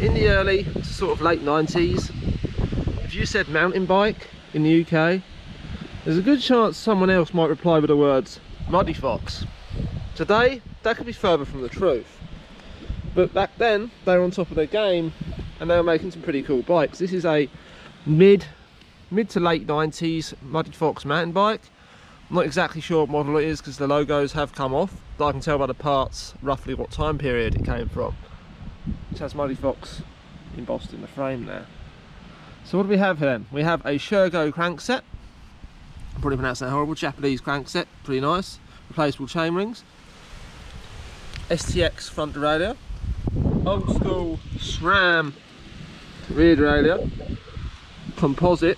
In the early to sort of late 90s, if you said mountain bike in the UK, there's a good chance someone else might reply with the words muddyfox. Today, that could be further from the truth. But back then, they were on top of their game and they were making some pretty cool bikes. This is a mid to late 90s muddyfox mountain bike. I'm not exactly sure what model it is because the logos have come off, but I can tell by the parts roughly what time period it came from. It has muddyfox embossed in the frame there. So what do we have then? We have a Shergo crankset. I'm probably pronouncing that horrible. Japanese crankset, pretty nice. Replaceable chainrings. STX front derailleur. Old school SRAM rear derailleur. Composite.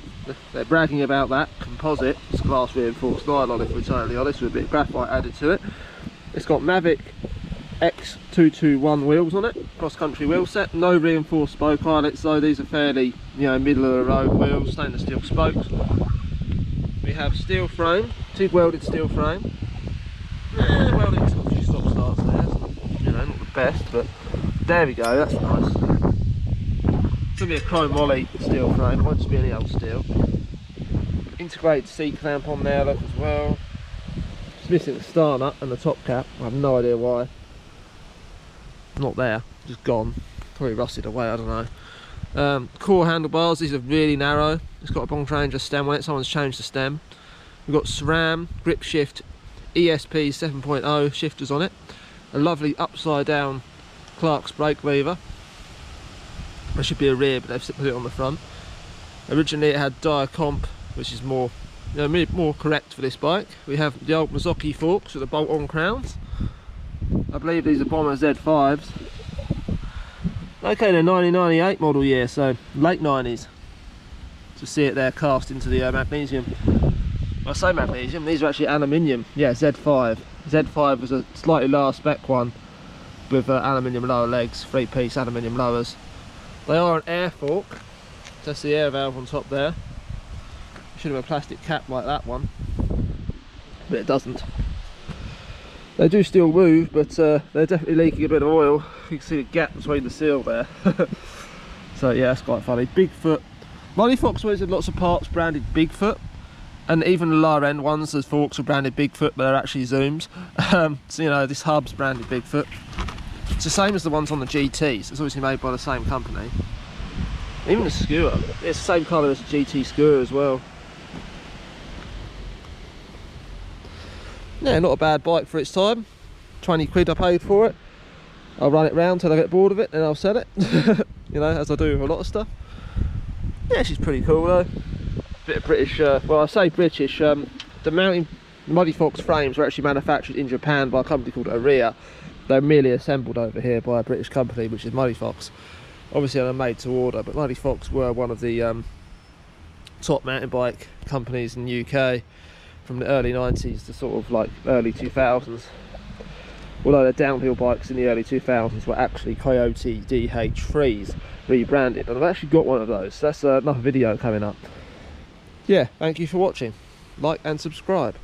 They're bragging about that. Composite. It's glass reinforced nylon, if we're totally honest, with a bit of graphite added to it. It's got Mavic X221 wheels on it, cross-country wheel set. No reinforced spoke eyelets though. These are fairly, you know, middle of the road wheels, stainless steel spokes. We have steel frame, TIG welded steel frame. Welding's got a few stop starts there, so, you know, not the best, but there we go, that's nice. It's going to be a chrome moly steel frame, it won't just be any old steel. Integrated seat clamp on there, look, as well. It's missing the star nut and the top cap, I have no idea why. Not there, just gone, probably rusted away, I don't know. Core handlebars, these are really narrow. It's got a Bontranger stem on it, someone's changed the stem. We've got SRAM grip shift ESP 7.0 shifters on it. A lovely upside down Clark's brake lever. There should be a rear, but they've put it on the front. Originally it had Diacomp, which is more, you know, more correct for this bike. We have the old marzocchi forks with the bolt-on crowns. I believe these are Bomber Z5s. Okay, they're 1998 model year, so late 90s. To see it there cast into the magnesium. When I say magnesium, these are actually aluminium. Yeah, Z5. Z5 was a slightly lower spec one with aluminium lower legs, 3-piece aluminium lowers. They are an air fork. That's the air valve on top there. Should have a plastic cap like that one, but it doesn't. They do still move, but they're definitely leaking a bit of oil. You can see the gap between the seal there. So yeah, that's quite funny. Bigfoot. Muddyfox always had lots of parts branded Bigfoot, and even the lower end ones, the forks are branded Bigfoot, but they're actually zooms. So you know, this hub's branded Bigfoot. It's the same as the ones on the GTs. It's obviously made by the same company. Even the skewer, it's the same colour as the GT skewer as well. Yeah, not a bad bike for its time. 20 quid I paid for it. I'll run it round till I get bored of it and I'll sell it. You know, as I do with a lot of stuff. Yeah, she's pretty cool though. Bit of British, well I say British, the muddyfox frames were actually manufactured in Japan by a company called Aria. They're merely assembled over here by a British company, which is Muddyfox. Obviously they're made to order, but Muddyfox were one of the top mountain bike companies in the UK from the early 90s to sort of like early 2000s. Although their downhill bikes in the early 2000s were actually Coyote DH3s rebranded, and I've actually got one of those. So that's another video coming up. Yeah, thank you for watching. Like and subscribe.